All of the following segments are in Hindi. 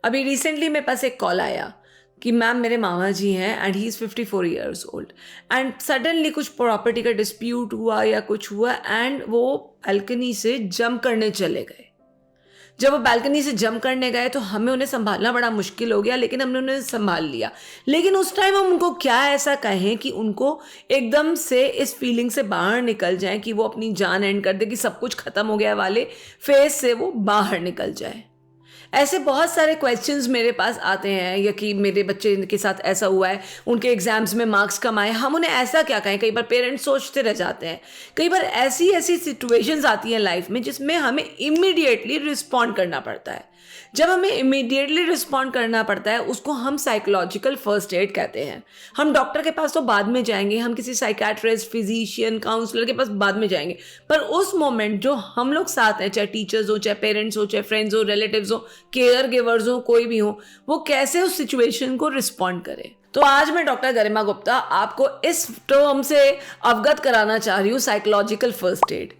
अभी रिसेंटली मेरे पास एक कॉल आया कि मैम मेरे मामा जी हैं and he is 54 years old and suddenly कुछ प्रॉपर्टी का डिस्प्यूट हुआ या कुछ हुआ एंड वो बालकनी से जंप करने चले गए। जब वो बालकनी से जंप करने गए तो हमें उन्हें संभालना बड़ा मुश्किल हो गया, लेकिन हमने उन्हें संभाल लिया। लेकिन उस टाइम हम उनको क्या ऐसा कहें कि उनको एकदम से इस फीलिंग से बाहर निकल जाए कि वो अपनी जान एंड कर दे, कि सब कुछ खत्म हो गया वाले फेज से वो बाहर निकल जाए। ऐसे बहुत सारे क्वेश्चंस मेरे पास आते हैं, या कि मेरे बच्चे के साथ ऐसा हुआ है, उनके एग्जाम्स में मार्क्स कम आए, हम उन्हें ऐसा क्या कहें। कई बार पेरेंट्स सोचते रह जाते हैं। कई बार ऐसी ऐसी सिचुएशंस आती हैं लाइफ में जिसमें हमें इमीडिएटली रिस्पॉन्ड करना पड़ता है। जब हमें इमीडिएटली रिस्पॉन्ड करना पड़ता है उसको हम साइकोलॉजिकल फर्स्ट एड कहते हैं। हम डॉक्टर के पास तो बाद में जाएंगे, हम किसी साइकेट्रिस्ट, फिजिशियन, काउंसलर के पास बाद में जाएंगे, पर उस मोमेंट जो हम लोग साथ हैं, चाहे टीचर्स हो, चाहे पेरेंट्स हो, चाहे फ्रेंड्स हो, रिलेटिव्स हो, केयर गिवर्स हो, कोई भी हो, वो कैसे उस सिचुएशन को रिस्पॉन्ड करे। तो आज मैं डॉक्टर गरिमा गुप्ता आपको इस टर्म से अवगत कराना चाह रही हूँ, साइकोलॉजिकल फर्स्ट एड।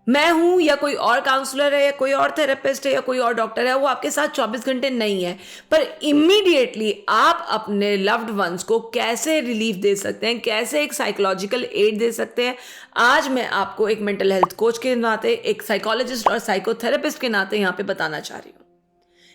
मैं हूं या कोई और काउंसलर है या कोई और थेरेपिस्ट है या कोई और डॉक्टर है, वो आपके साथ 24 घंटे नहीं है, पर इमीडिएटली आप अपने लव्ड वंस को कैसे रिलीफ दे सकते हैं, कैसे एक साइकोलॉजिकल एड दे सकते हैं, आज मैं आपको एक मेंटल हेल्थ कोच के नाते, एक साइकोलॉजिस्ट और साइकोथेरेपिस्ट के नाते यहाँ पे बताना चाह रही हूँ।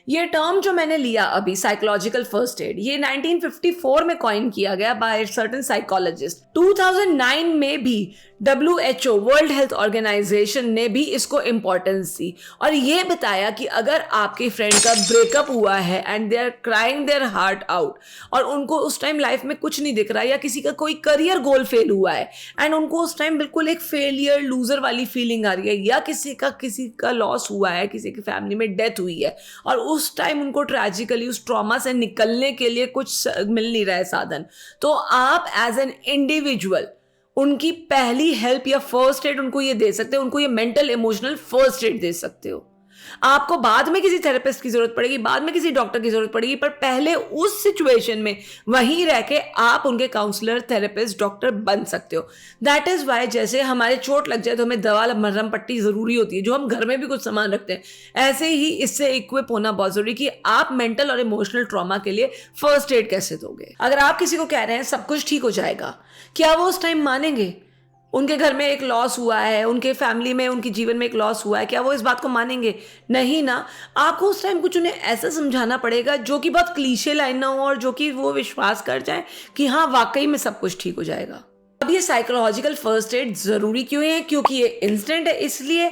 ये टर्म जो मैंने लिया अभी, साइकोलॉजिकल फर्स्ट एड, ये 1954 में कॉइन किया गया बाय सर्टेन साइकोलॉजिस्ट। 2009 में भी WHO, वर्ल्ड हेल्थ ऑर्गेनाइजेशन ने भी इसको इंपॉर्टेंस दी और ये बताया कि अगर आपके फ्रेंड का ब्रेकअप हुआ है and they are crying their heart out और उनको उस टाइम लाइफ में कुछ नहीं दिख रहा, या किसी का कोई करियर गोल फेल हुआ है एंड उनको उस टाइम बिल्कुल एक फेलियर, लूजर वाली फीलिंग आ रही है, या किसी का लॉस हुआ है, किसी की फैमिली में डेथ हुई है और उस टाइम उनको ट्रेजिकली उस ट्रॉमा से निकलने के लिए कुछ मिल नहीं रहा है साधन, तो आप एज एन इंडिविजुअल उनकी पहली हेल्प या फर्स्ट एड उनको ये दे सकते हो, उनको ये मेंटल इमोशनल फर्स्ट एड दे सकते हो। आपको बाद में किसी थेरेपिस्ट की जरूरत पड़ेगी, बाद में किसी डॉक्टर की जरूरत पड़ेगी, पर पहले उस सिचुएशन में वहीं रह के आप उनके काउंसलर, थेरेपिस्ट, डॉक्टर बन सकते हो। दैट इज वाई जैसे हमारे चोट लग जाए तो हमें दवा, मरहम पट्टी जरूरी होती है, जो हम घर में भी कुछ सामान रखते हैं, ऐसे ही इससे इक्विप होना बहुत जरूरी कि आप मेंटल और इमोशनल ट्रॉमा के लिए फर्स्ट एड कैसे दोगे। अगर आप किसी को कह रहे हैं सब कुछ ठीक हो जाएगा, क्या वो उस टाइम मानेंगे? उनके घर में एक लॉस हुआ है, उनके फैमिली में, उनके जीवन में एक लॉस हुआ है, क्या वो इस बात को मानेंगे? नहीं ना। आपको उस टाइम कुछ उन्हें ऐसा समझाना पड़ेगा जो कि बहुत क्लीशे लाइन ना हो और जो कि वो विश्वास कर जाए कि हाँ वाकई में सब कुछ ठीक हो जाएगा। अब ये साइकोलॉजिकल फर्स्ट एड जरूरी क्यों है? क्योंकि ये इंस्टेंट है इसलिए,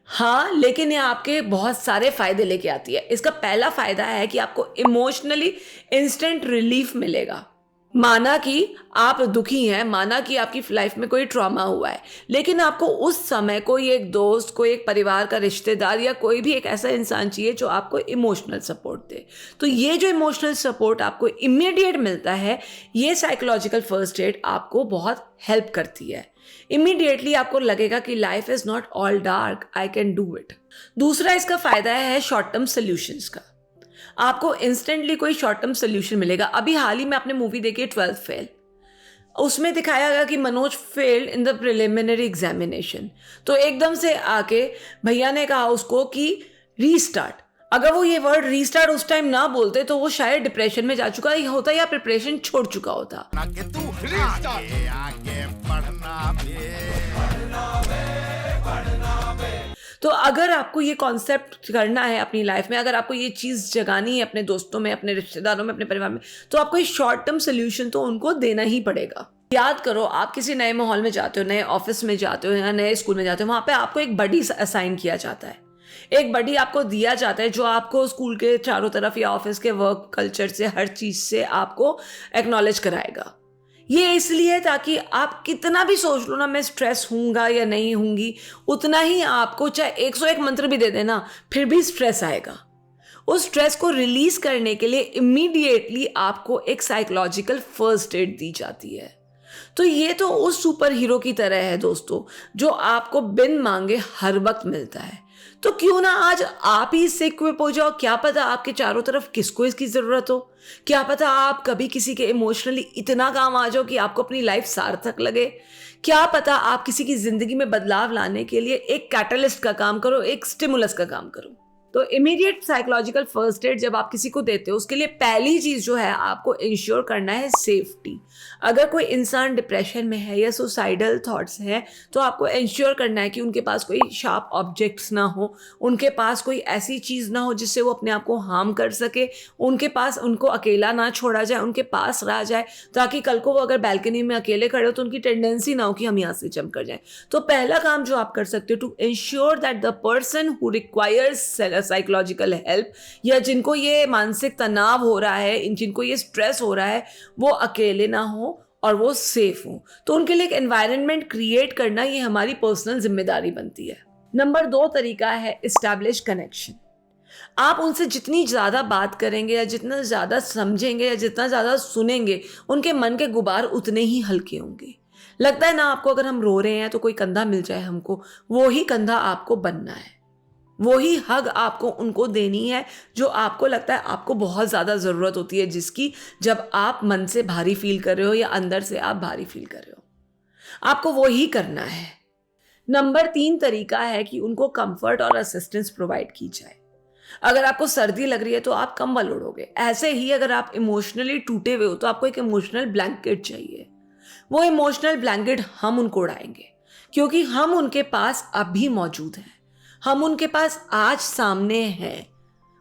हाँ, लेकिन ये आपके बहुत सारे फायदे लेके आती है। इसका पहला फायदा है कि आपको इमोशनली इंस्टेंट रिलीफ मिलेगा। माना कि आप दुखी हैं, माना कि आपकी लाइफ में कोई ट्रॉमा हुआ है, लेकिन आपको उस समय कोई एक दोस्त, कोई एक परिवार का रिश्तेदार या कोई भी एक ऐसा इंसान चाहिए जो आपको इमोशनल सपोर्ट दे। तो ये जो इमोशनल सपोर्ट आपको इमीडिएट मिलता है, ये साइकोलॉजिकल फर्स्ट एड आपको बहुत हेल्प करती है। इमीडिएटली आपको लगेगा कि life is not all dark, I can do it. दूसरा इसका फायदा है शॉर्ट टर्म सोल्यूशंस का। आपको इंस्टेंटली कोई शॉर्ट टर्म सोल्यूशन मिलेगा। अभी हाल ही में आपने मूवी देखी 12th फेल, उसमें दिखाया गया कि Manoj failed in the preliminary examination, तो एकदम से आके भैया ने कहा उसको कि रीस्टार्ट। अगर वो ये वर्ड रीस्टार्ट उस टाइम ना बोलते तो वो शायद डिप्रेशन में जा चुका ही होता या प्रिपरेशन छोड़ चुका होता। तो अगर आपको ये कॉन्सेप्ट करना है अपनी लाइफ में, अगर आपको ये चीज़ जगानी है अपने दोस्तों में, अपने रिश्तेदारों में, अपने परिवार में, तो आपको ये शॉर्ट टर्म सोल्यूशन तो उनको देना ही पड़ेगा। याद करो, आप किसी नए माहौल में जाते हो, नए ऑफिस में जाते हो या नए स्कूल में जाते हो, वहाँ पे आपको एक बडी असाइन किया जाता है, एक बडी आपको दिया जाता है जो आपको स्कूल के चारों तरफ या ऑफिस के वर्क कल्चर से, हर चीज़ से आपको एक्नॉलेज कराएगा। ये इसलिए ताकि आप कितना भी सोच लो ना मैं स्ट्रेस हूँगा या नहीं हूँगी, उतना ही आपको चाहे 101 मंत्र भी दे देना फिर भी स्ट्रेस आएगा। उस स्ट्रेस को रिलीज करने के लिए इमीडिएटली आपको एक साइकोलॉजिकल फर्स्ट एड दी जाती है। तो ये तो उस सुपर हीरो की तरह है दोस्तों, जो आपको बिन मांगे हर वक्त मिलता है। तो क्यों ना आज आप ही इससे इक्विप हो जाओ। क्या पता आपके चारों तरफ किसको इसकी जरूरत हो, क्या पता आप कभी किसी के इमोशनली इतना काम आ जाओ कि आपको अपनी लाइफ सार्थक लगे, क्या पता आप किसी की जिंदगी में बदलाव लाने के लिए एक कैटलिस्ट का काम करो, एक स्टिमुलस का काम करो। तो इमीडिएट साइकोलॉजिकल फर्स्ट एड जब आप किसी को देते हो, उसके लिए पहली चीज़ जो है आपको इंश्योर करना है सेफ्टी। अगर कोई इंसान डिप्रेशन में है या सुसाइडल थॉट्स हैं, तो आपको इंश्योर करना है कि उनके पास कोई शार्प ऑब्जेक्ट्स ना हो, उनके पास कोई ऐसी चीज़ ना हो जिससे वो अपने आप को हार्म कर सके, उनके पास उनको अकेला ना छोड़ा जाए, उनके पास रहा जाए, ताकि कल को वो अगर बैल्कनी में अकेले खड़े हो तो उनकी टेंडेंसी ना हो कि हम यहाँ से जंप कर जाएं। तो पहला काम जो आप कर सकते हो to ensure that the person who requires psychological help, या जिनको ये मानसिक तनाव हो रहा है, जिनको ये स्ट्रेस हो रहा है, वो अकेले ना हो और वो सेफ हो। तो उनके लिए एक एनवायरनमेंट क्रिएट करना ये हमारी पर्सनल जिम्मेदारी बनती है। नंबर 2 तरीका है एस्टैब्लिश कनेक्शन। आप उनसे जितनी ज़्यादा बात करेंगे या जितना ज़्यादा समझेंगे या जितना ज़्यादा सुनेंगे, उनके मन के गुबार उतने ही हल्के होंगे। लगता है ना आपको, अगर हम रो रहे हैं तो कोई कंधा मिल जाए हमको, वो ही कंधा आपको बनना है, वो ही हग आपको उनको देनी है जो आपको लगता है आपको बहुत ज़्यादा ज़रूरत होती है, जिसकी जब आप मन से भारी फील कर रहे हो या अंदर से आप भारी फील कर रहे हो, आपको वो ही करना है। नंबर 3 तरीका है कि उनको कंफर्ट और असिस्टेंस प्रोवाइड की जाए। अगर आपको सर्दी लग रही है तो आप कंबल ओढ़ोगे, ऐसे ही अगर आप इमोशनली टूटे हुए हो तो आपको एक इमोशनल ब्लैंकेट चाहिए। वो इमोशनल ब्लैंकेट हम उनको उड़ाएंगे, क्योंकि हम उनके पास अभी मौजूद हैं, हम उनके पास आज सामने हैं।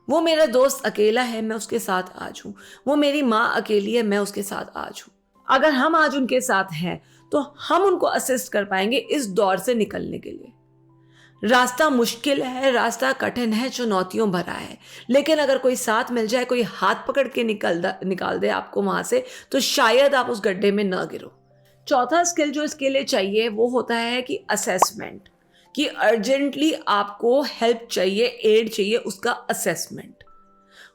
वो मेरा दोस्त अकेला है, मैं उसके साथ आज हूँ। वो मेरी माँ अकेली है, मैं उसके साथ आज हूँ। अगर हम आज उनके साथ हैं तो हम उनको असिस्ट कर पाएंगे इस दौर से निकलने के लिए। रास्ता मुश्किल है, रास्ता कठिन है, चुनौतियों भरा है, लेकिन अगर कोई साथ मिल जाए, कोई हाथ पकड़ के निकाल दे आपको वहां से, तो शायद आप उस गड्ढे में ना गिरो। चौथा स्किल जो इसके लिए चाहिए वो होता है कि असेसमेंट, कि अर्जेंटली आपको हेल्प चाहिए, एड चाहिए, उसका असेसमेंट।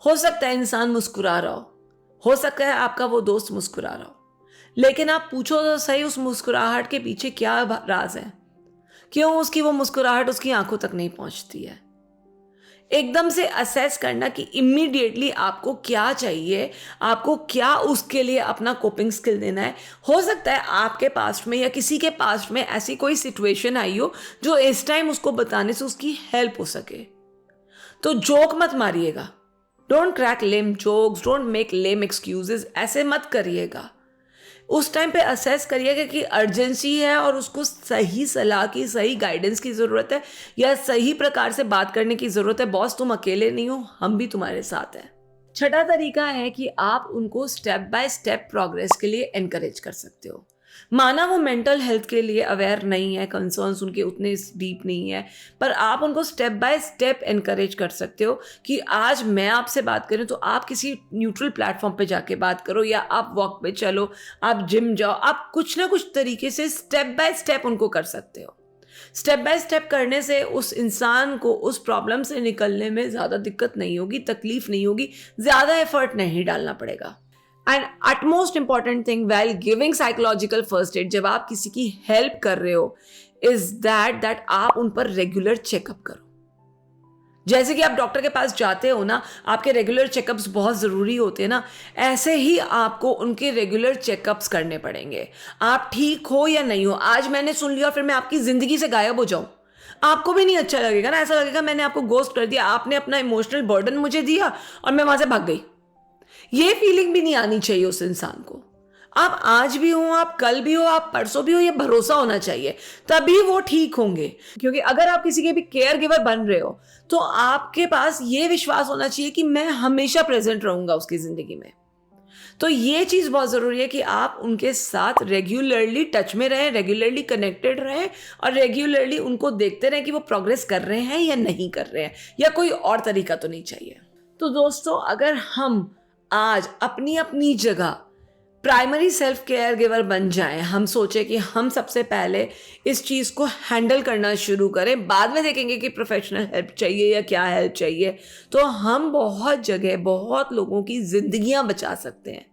हो सकता है इंसान मुस्कुरा रहा हो सकता है आपका वो दोस्त मुस्कुरा रहा हो, लेकिन आप पूछो तो सही उस मुस्कुराहट के पीछे क्या राज है, क्यों उसकी वो मुस्कुराहट उसकी आंखों तक नहीं पहुंचती है। एकदम से असेस करना कि इमीडिएटली आपको क्या चाहिए, आपको क्या उसके लिए अपना कोपिंग स्किल देना है। हो सकता है आपके पास्ट में या किसी के पास्ट में ऐसी कोई सिचुएशन आई हो जो इस टाइम उसको बताने से उसकी हेल्प हो सके। तो जोक मत मारिएगा, don't crack lame jokes, don't make lame excuses, ऐसे मत करिएगा। उस टाइम पे असेस करिएगा कि अर्जेंसी है और उसको सही सलाह की, सही गाइडेंस की ज़रूरत है, या सही प्रकार से बात करने की ज़रूरत है। बॉस तुम अकेले नहीं हो, हम भी तुम्हारे साथ हैं। छठा तरीका है कि आप उनको स्टेप बाय स्टेप प्रोग्रेस के लिए एनकरेज कर सकते हो। माना वो मेंटल हेल्थ के लिए अवेयर नहीं है, कंसर्न्स उनके उतने डीप नहीं है, पर आप उनको स्टेप बाय स्टेप एनकरेज कर सकते हो कि आज मैं आपसे बात करूं तो आप किसी न्यूट्रल प्लेटफॉर्म पे जाके बात करो, या आप वॉक पे चलो, आप जिम जाओ, आप कुछ ना कुछ तरीके से स्टेप बाय स्टेप उनको कर सकते हो। स्टेप बाय स्टेप करने से उस इंसान को उस प्रॉब्लम से निकलने में ज़्यादा दिक्कत नहीं होगी, तकलीफ नहीं होगी, ज़्यादा एफर्ट नहीं डालना पड़ेगा। And utmost important thing while giving psychological first aid, जब आप किसी की हेल्प कर रहे हो, इज दैट आप उन पर रेगुलर चेकअप करो। जैसे कि आप डॉक्टर के पास जाते हो ना, आपके रेगुलर चेकअप्स बहुत ज़रूरी होते हैं ना, ऐसे ही आपको उनके रेगुलर चेकअप्स करने पड़ेंगे। आप ठीक हो या नहीं हो, आज मैंने सुन लिया और फिर मैं आपकी ज़िंदगी से गायब हो जाऊं, आपको भी नहीं अच्छा लगेगा ना। ऐसा लगेगा मैंने आपको गोस्ट कर दिया, आपने अपना इमोशनल बर्डन मुझे दिया और मैं वहां से भाग गई। ये फीलिंग भी नहीं आनी चाहिए उस इंसान को। आप आज भी हो, आप कल भी हो, आप परसों भी हो, ये भरोसा होना चाहिए, तभी वो ठीक होंगे। क्योंकि अगर आप किसी के भी केयर गिवर बन रहे हो तो आपके पास ये विश्वास होना चाहिए कि मैं हमेशा प्रेजेंट रहूंगा उसकी जिंदगी में। तो ये चीज़ बहुत ज़रूरी है कि आप उनके साथ रेगुलरली टच में रहें, रेगुलरली कनेक्टेड रहें और रेगुलरली उनको देखते रहें कि वो प्रोग्रेस कर रहे हैं या नहीं कर रहे हैं, या कोई और तरीका तो नहीं चाहिए। तो दोस्तों, अगर हम आज अपनी अपनी जगह प्राइमरी सेल्फ केयर गिवर बन जाएं, हम सोचे कि हम सबसे पहले इस चीज़ को हैंडल करना शुरू करें, बाद में देखेंगे कि प्रोफेशनल हेल्प चाहिए या क्या हेल्प चाहिए, तो हम बहुत जगह बहुत लोगों की ज़िंदगियां बचा सकते हैं।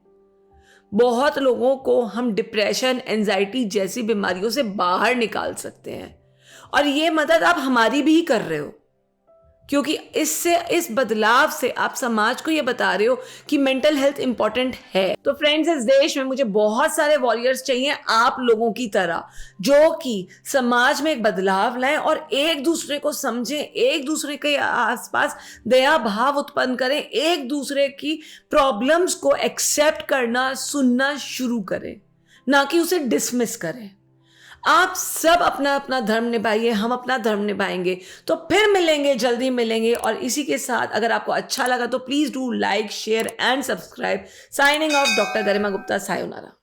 बहुत लोगों को हम डिप्रेशन, एंजाइटी जैसी बीमारियों से बाहर निकाल सकते हैं। और ये मदद आप हमारी भी कर रहे हो, क्योंकि इससे, इस बदलाव से आप समाज को ये बता रहे हो कि मेंटल हेल्थ इंपॉर्टेंट है। तो फ्रेंड्स, इस देश में मुझे बहुत सारे वॉरियर्स चाहिए आप लोगों की तरह, जो कि समाज में एक बदलाव लाएं और एक दूसरे को समझें, एक दूसरे के आसपास दया भाव उत्पन्न करें, एक दूसरे की प्रॉब्लम्स को एक्सेप्ट करना, सुनना शुरू करें, ना कि उसे डिसमिस करें। आप सब अपना अपना धर्म निभाइए, हम अपना धर्म निभाएंगे, तो फिर मिलेंगे, जल्दी मिलेंगे। और इसी के साथ अगर आपको अच्छा लगा तो please do like, share and subscribe. Signing off, doctor Garima Gupta. Sayonara.